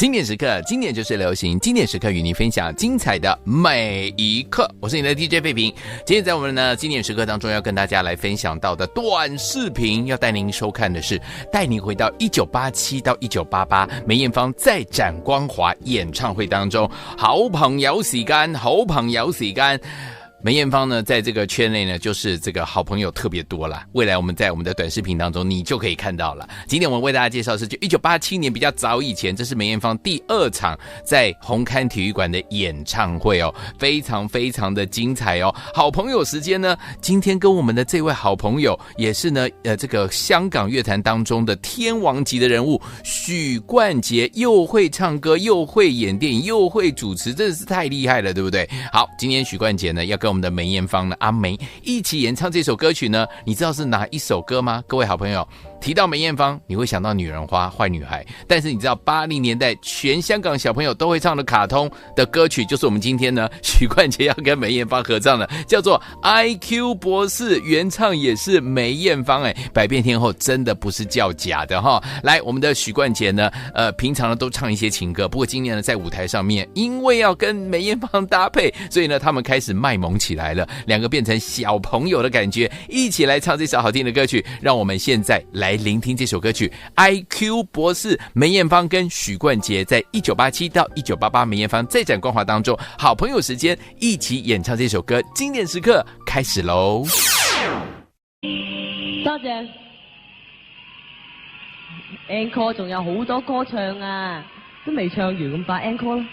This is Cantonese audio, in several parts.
经典时刻，经典就是流行，经典时刻与您分享精彩的每一刻。我是你的 DJ 废平。今天在我们的经典时刻当中，要跟大家来分享到的短视频，要带您收看的是带您回到1987到1988梅艳芳在展光华演唱会当中，好朋友時間，好朋友時間。梅艳芳呢，在这个圈内呢，就是这个好朋友特别多啦。未来我们在我们的短视频当中，你就可以看到了。今天我们为大家介绍的是，就1987年比较早以前，这是梅艳芳第2场在红磡体育馆的演唱会哦，非常非常的精彩哦。好朋友时间呢，今天跟我们的这位好朋友，也是呢，这个香港乐坛当中的天王级的人物许冠杰，又会唱歌，又会演电影，又会主持，真的是太厉害了，对不对？好，今天许冠杰呢，要跟我们的梅艳芳呢，阿梅一起演唱这首歌曲呢，你知道是哪一首歌吗？各位好朋友，提到梅艳芳，你会想到女人花、坏女孩，但是你知道80年代全香港小朋友都会唱的卡通的歌曲，就是我们今天呢许冠杰要跟梅艳芳合唱的，叫做 IQ 博士，原唱也是梅艳芳，百变天后真的不是叫假的哈。来，我们的许冠杰呢，平常呢都唱一些情歌，不过今年呢在舞台上面，因为要跟梅艳芳搭配，所以呢他们开始卖萌起来了，两个变成小朋友的感觉，一起来唱这首好听的歌曲。让我们现在来聆听这首歌曲 IQ 博士，梅艳芳跟许冠杰在1987到1988梅艳芳在展光华当中好朋友时间一起演唱这首歌，经典时刻开始咯。多謝 encore 仲有好多歌唱啊，都未唱完咁快 encore 啦。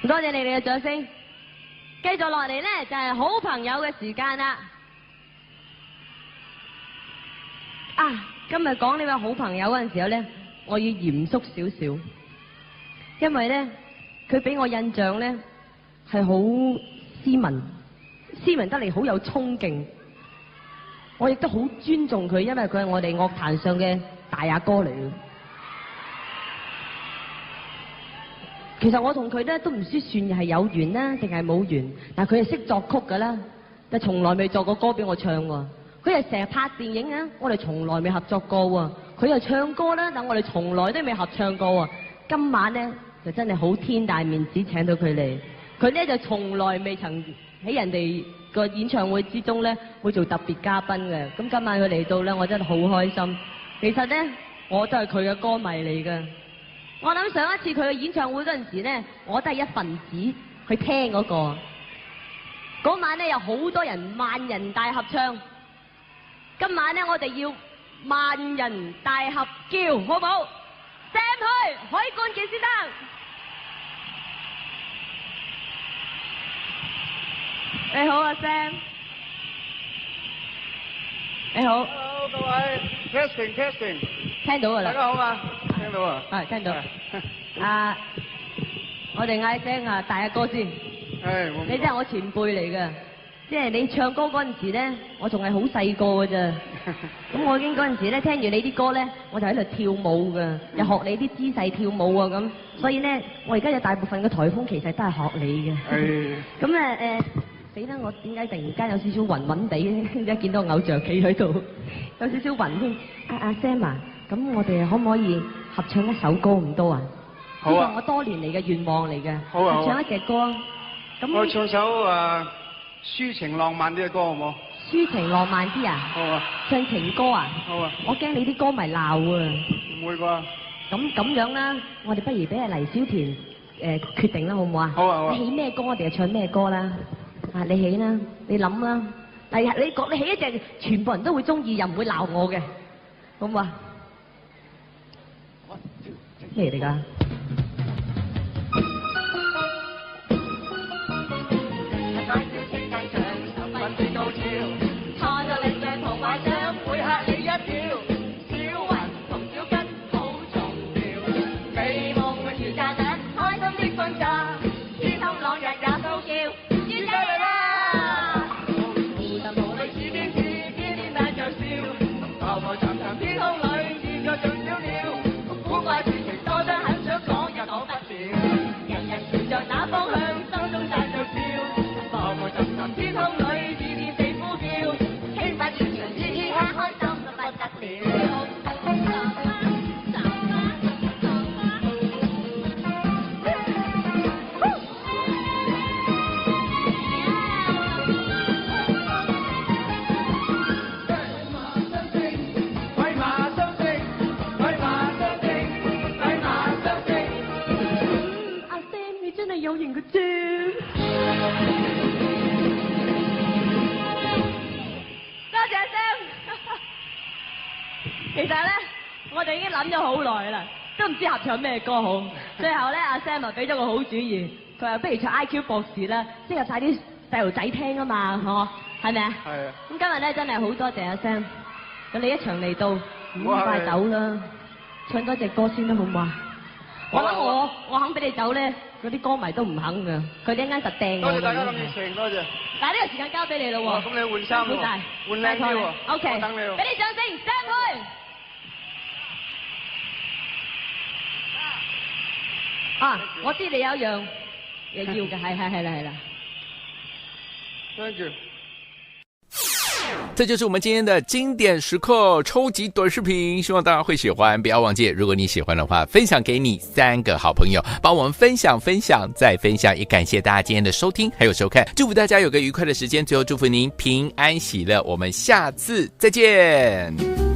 多謝你哋嘅掌聲。繼續落嚟呢，就係好朋友嘅時間啦。今日講呢位好朋友嗰陣時候呢，我要嚴肅少少，因為呢，佢俾我印象呢係好斯文，斯文得嚟好有衝勁。我亦都好尊重佢，因為佢係我哋樂壇上嘅大阿哥嚟嘅。其實我同佢咧都唔知算係有緣啦，定係冇緣。但係佢係識作曲㗎啦，但係從來未作過歌俾我唱喎。佢係成日拍電影啊，我哋從來未合作過喎。佢又唱歌啦，但我哋從來都未合唱過喎。今晚咧就真係好天大面子請到佢嚟，佢咧就從來未曾喺人哋個演唱會之中咧會做特別嘉賓嘅。咁今晚佢嚟到咧，我真係好開心。其實咧我都係佢嘅歌迷嚟㗎。我諗上一次佢嘅演唱會嗰陣時呢，我都係一份子去聽嗰個。嗰晚呢有好多人，萬人大合唱。今晚呢我哋要萬人大合叫，好唔好？Sam去，許冠傑先生。你好啊 Sam。你好。Hello 各位 ，testing。聽到㗎啦。大家好啊。聽到啊？係聽到。我哋嗌聲大阿哥先。你真係我前輩嚟㗎，即係你唱歌嗰陣時咧，我仲係好細個㗎咋。咁我已經嗰陣時咧，聽完你啲歌咧，我就喺度跳舞㗎，又學你啲姿勢跳舞啊咁。所以咧，我而家有大部分嘅台風其實都係學你嘅。咁死啦！我點解突然間有少少暈暈地咧？一見到偶像企喺度，有少少暈添。阿 Sam 啊！咁我哋可唔可以合唱一首歌唔多啊？好啊！呢個我多年嚟嘅願望嚟嘅。好啊！合唱一隻歌。咁我唱首抒情浪漫啲嘅歌好唔好？抒情浪漫啲啊？好啊！唱情歌啊？好啊！我驚你啲歌迷鬧啊！唔會啩？咁樣啦，我哋不如俾阿黎小田決定啦，好唔好啊？好啊！好啊！你起咩歌，我哋就唱咩歌啦。你起啦，你諗啦。但係你起一隻，全部人都會中意，又唔會鬧我嘅，好唔好啊？咩嚟㗎？錯咗你嘅童話想會嚇你一跳，小雲同小吉好重要，美夢嘅時間等，開心的瞓覺，天空朗日也高叫，要加油啦！無神無淚似天使，天天帶着笑，浮浮沉沉天空裏，見過最小鳥。古怪傳奇多得很想耐啦，都唔知合唱咩歌好。最後咧，阿 Sam 啊俾咗個好主意，佢話不如唱 IQ 博士啦，適合晒啲細路仔聽啊嘛，係咪啊？係啊。咁今日咧真係好多謝阿 Sam，咁你一場嚟到，唔好快走啦，唱多隻歌先啦，好唔好啊？我諗我肯俾你走咧，嗰啲歌迷都唔肯噶，佢哋一間實掟我。多謝大家咁熱情，多謝。但係呢個時間交俾你咯喎。咁你換衫喎，換靚啲喎。OK，我等你喎。俾啲掌聲 ，Sam 去。啊，我知你有一樣嘢要嘅，係啦。Thank you。这就是我们今天的经典时刻抽级短视频，希望大家会喜欢。不要忘记，如果你喜欢的话，分享给你3个好朋友，帮我们分享再分享。也感谢大家今天的收听还有收看，祝福大家有个愉快的时间。最后祝福您平安喜乐，我们下次再见。